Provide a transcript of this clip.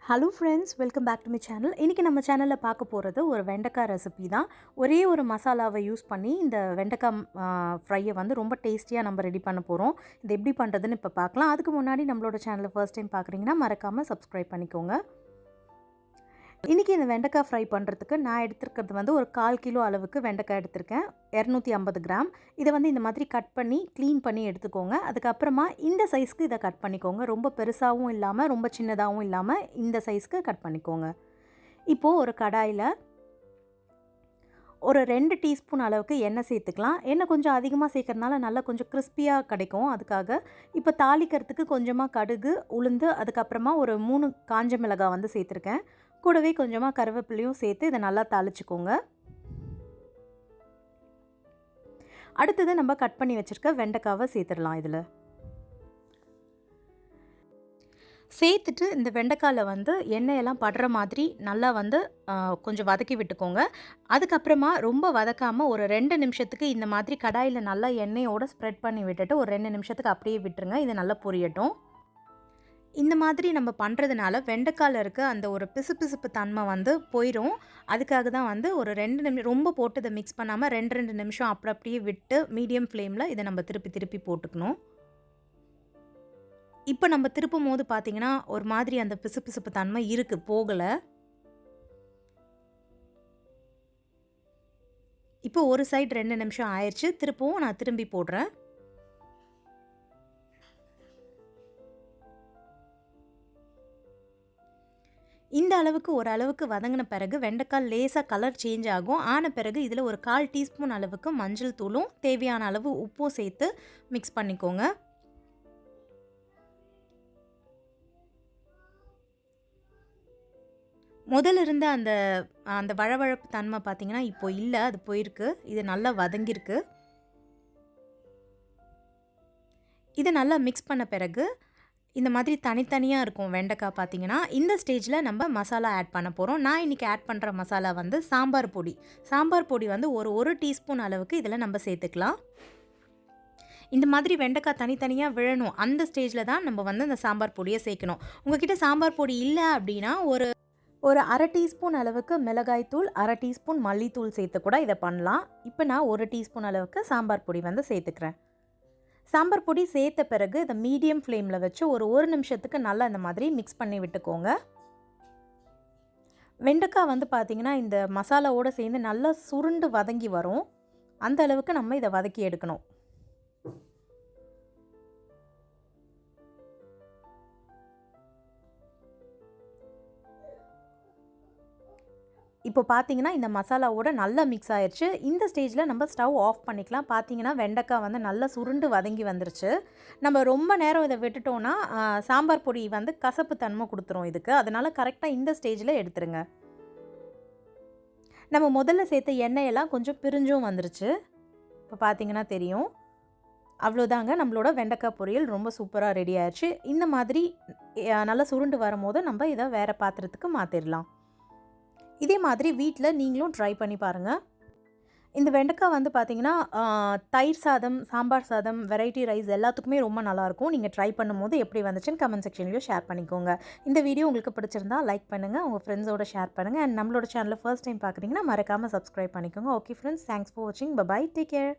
Hello friends, welcome back to my channel. இன்றைக்கி நம்ம சேனலில் பார்க்க போகிறது ஒரு வெண்டைக்காய் ரெசிபி தான். ஒரே ஒரு மசாலாவை யூஸ் பண்ணி இந்த வெண்டைக்காய் ஃப்ரையை வந்து ரொம்ப டேஸ்டியாக நம்ம ரெடி பண்ண போகிறோம். இது எப்படி பண்ணுறதுன்னு இப்போ பார்க்கலாம். அதுக்கு முன்னாடி நம்மளோட சேனலை ஃபர்ஸ்ட் டைம் பார்க்குறீங்கன்னா மறக்காமல் சப்ஸ்கிரைப் பண்ணிக்கோங்க. இன்றைக்கி இந்த வெண்டைக்காய் ஃப்ரை பண்ணுறதுக்கு நான் எடுத்துருக்கிறது வந்து ஒரு 1/4 கிலோ அளவுக்கு வெண்டைக்காய் எடுத்திருக்கேன். 250 கிராம். இதை வந்து இந்த மாதிரி கட் பண்ணி க்ளீன் பண்ணி எடுத்துக்கோங்க. அதுக்கப்புறமா இந்த சைஸ்க்கு இதை கட் பண்ணிக்கோங்க. ரொம்ப பெருசாகவும் இல்லாமல் ரொம்ப சின்னதாகவும் இல்லாமல் இந்த சைஸ்க்கு கட் பண்ணிக்கோங்க. இப்போது ஒரு கடாயில் ஒரு 2 டீஸ்பூன் அளவுக்கு எண்ணெய் சேர்த்துக்கலாம். எண்ணெய் கொஞ்சம் அதிகமாக சேர்க்கறதுனால நல்லா கொஞ்சம் கிறிஸ்பியாக கிடைக்கும். அதுக்காக இப்போ தாளிக்கிறதுக்கு கொஞ்சமாக கடுகு, உளுந்து, அதுக்கப்புறமா ஒரு 3 காஞ்ச மிளகாய் வந்து சேர்த்துருக்கேன். கூடவே கொஞ்சமாக கருவேப்பிலையும் சேர்த்து இதை நல்லா தாளிச்சுக்கோங்க. அடுத்தது நம்ம கட் பண்ணி வச்சுருக்க வெண்டைக்காவை சேர்த்துடலாம். இதில் சேர்த்துட்டு இந்த வெண்டைக்காயில் வந்து எண்ணெயெல்லாம் படுற மாதிரி நல்லா வந்து கொஞ்சம் வதக்கி விட்டுக்கோங்க. அதுக்கப்புறமா ரொம்ப வதக்காமல் ஒரு 2 நிமிஷத்துக்கு இந்த மாதிரி கடாயில் நல்லா எண்ணெயோடு ஸ்ப்ரெட் பண்ணி விட்டுட்டு ஒரு 2 நிமிஷத்துக்கு அப்படியே விட்டுருங்க. இது நல்லா பொரியட்டும். இந்த மாதிரி நம்ம பண்ணுறதுனால வெண்டைக்காயில் இருக்க அந்த ஒரு பிசுபிசுப்பு தன்மை வந்து போயிடும். அதுக்காக தான் வந்து ஒரு 2 நிமிஷம் ரொம்ப போட்டு இதை மிக்ஸ் பண்ணாமல் 2 நிமிஷம் அப்படியே விட்டு மீடியம் ஃப்ளேமில் இதை நம்ம திருப்பி போட்டுக்கணும். இப்போ நம்ம திருப்பும் போது பார்த்திங்கன்னா ஒரு மாதிரி அந்த பிசுபிசுப்பு தன்மை இருக்குது, போகலை. இப்போ ஒரு சைடு 2 நிமிஷம் ஆயிடுச்சு. திருப்பவும் நான் திரும்பி போடுறேன். இந்த அளவுக்கு ஓரளவுக்கு வதங்கின பிறகு வெண்டைக்காய் லேசாக கலர் சேஞ்ச் ஆகும். ஆன பிறகு இதில் ஒரு 1/4 டீஸ்பூன் அளவுக்கு மஞ்சள் தூளும் தேவையான அளவு உப்பும் சேர்த்து மிக்ஸ் பண்ணிக்கோங்க. முதல்ல இருந்த அந்த வழவழப்பு தன்மை பார்த்திங்கன்னா இப்போ இல்லை, அது போயிருக்கு. இது நல்லா வதங்கியிருக்கு. இதை நல்லா மிக்ஸ் பண்ண பிறகு இந்த மாதிரி தனித்தனியாக இருக்கும் வெண்டைக்காய் பார்த்திங்கன்னா. இந்த ஸ்டேஜில் நம்ம மசாலா ஆட் பண்ண போகிறோம். நான் இன்றைக்கி ஆட் பண்ணுற மசாலா வந்து சாம்பார் பொடி வந்து ஒரு டீஸ்பூன் அளவுக்கு இதில் நம்ம சேர்த்துக்கலாம். இந்த மாதிரி வெண்டைக்காய் தனித்தனியாக விழணும். அந்த ஸ்டேஜில் தான் நம்ம வந்து இந்த சாம்பார் பொடியை சேர்க்கணும். உங்கள்கிட்ட சாம்பார் பொடி இல்லை அப்படின்னா ஒரு 1/2 டீஸ்பூன் அளவுக்கு மிளகாய்த்தூள், 1/2 டீஸ்பூன் மல்லித்தூள் சேர்த்து கூட இதை பண்ணலாம். இப்போ நான் 1 டீஸ்பூன் அளவுக்கு சாம்பார் பொடி வந்து சேர்த்துக்கிறேன். சாம்பார் பொடி சேர்த்த பிறகு இதை மீடியம் ஃப்ளேமில் வச்சு ஒரு நிமிஷத்துக்கு நல்லா இந்த மாதிரி மிக்ஸ் பண்ணி விட்டுக்கோங்க. வெண்டைக்காய் வந்து பார்த்திங்கன்னா இந்த மசாலாவோடு சேர்ந்து நல்லா சுருண்டு வதங்கி வரும். அந்த அளவுக்கு நம்ம இதை வதக்கி எடுக்கணும். இப்போ பார்த்தீங்கன்னா இந்த மசாலாவோட நல்லா மிக்ஸ் ஆயிடுச்சு. இந்த ஸ்டேஜில் நம்ம ஸ்டவ் ஆஃப் பண்ணிக்கலாம். பார்த்தீங்கன்னா வெண்டைக்காய் வந்து நல்லா சுருண்டு வதங்கி வந்துருச்சு. நம்ம ரொம்ப நேரம் இதை விட்டுட்டோன்னா சாம்பார் பொடி வந்து கசப்பு தன்மை கொடுத்துரும் இதுக்கு. அதனால் கரெக்டாக இந்த ஸ்டேஜில் எடுத்துருங்க. நம்ம முதல்ல சேர்த்த எண்ணெயெல்லாம் கொஞ்சம் பிரிஞ்சும் வந்துருச்சு. இப்போ பார்த்தீங்கன்னா தெரியும். அவ்வளோதாங்க, நம்மளோட வெண்டைக்காய் பொரியல் ரொம்ப சூப்பராக ரெடி ஆயிடுச்சு. இந்த மாதிரி நல்லா சுருண்டு வரும்போது நம்ம இதை வேறு பாத்திரத்துக்கு மாற்றிடலாம். இதே மாதிரி வீட்டில் நீங்களும் ட்ரை பண்ணி பாருங்கள். இந்த வெண்டைக்காய் வந்து பார்த்திங்கன்னா தயிர் சாதம், சாம்பார் சாதம், வெரைட்டி ரைஸ் எல்லாத்துக்குமே ரொம்ப நல்லாயிருக்கும். நீங்கள் ட்ரை பண்ணும்போது எப்படி வந்துச்சுன்னு கமெண்ட் செக்ஷன்லேயும் ஷேர் பண்ணிக்கோங்க. இந்த வீடியோ உங்களுக்கு பிடிச்சிருந்தா லைக் பண்ணுங்கள், உங்கள் ஃப்ரெண்ட்ஸோட ஷேர் பண்ணுங்கள். அண்ட் நம்மளோட சேனலை ஃபர்ஸ்ட் டைம் பார்க்குறீங்கன்னா மறக்காமல் சப்ஸ்கிரைப் பண்ணிக்கோங்க. ஓகே ஃப்ரெண்ட்ஸ், தேங்க்ஸ் ஃபார் வாட்சிங். Bye, take care.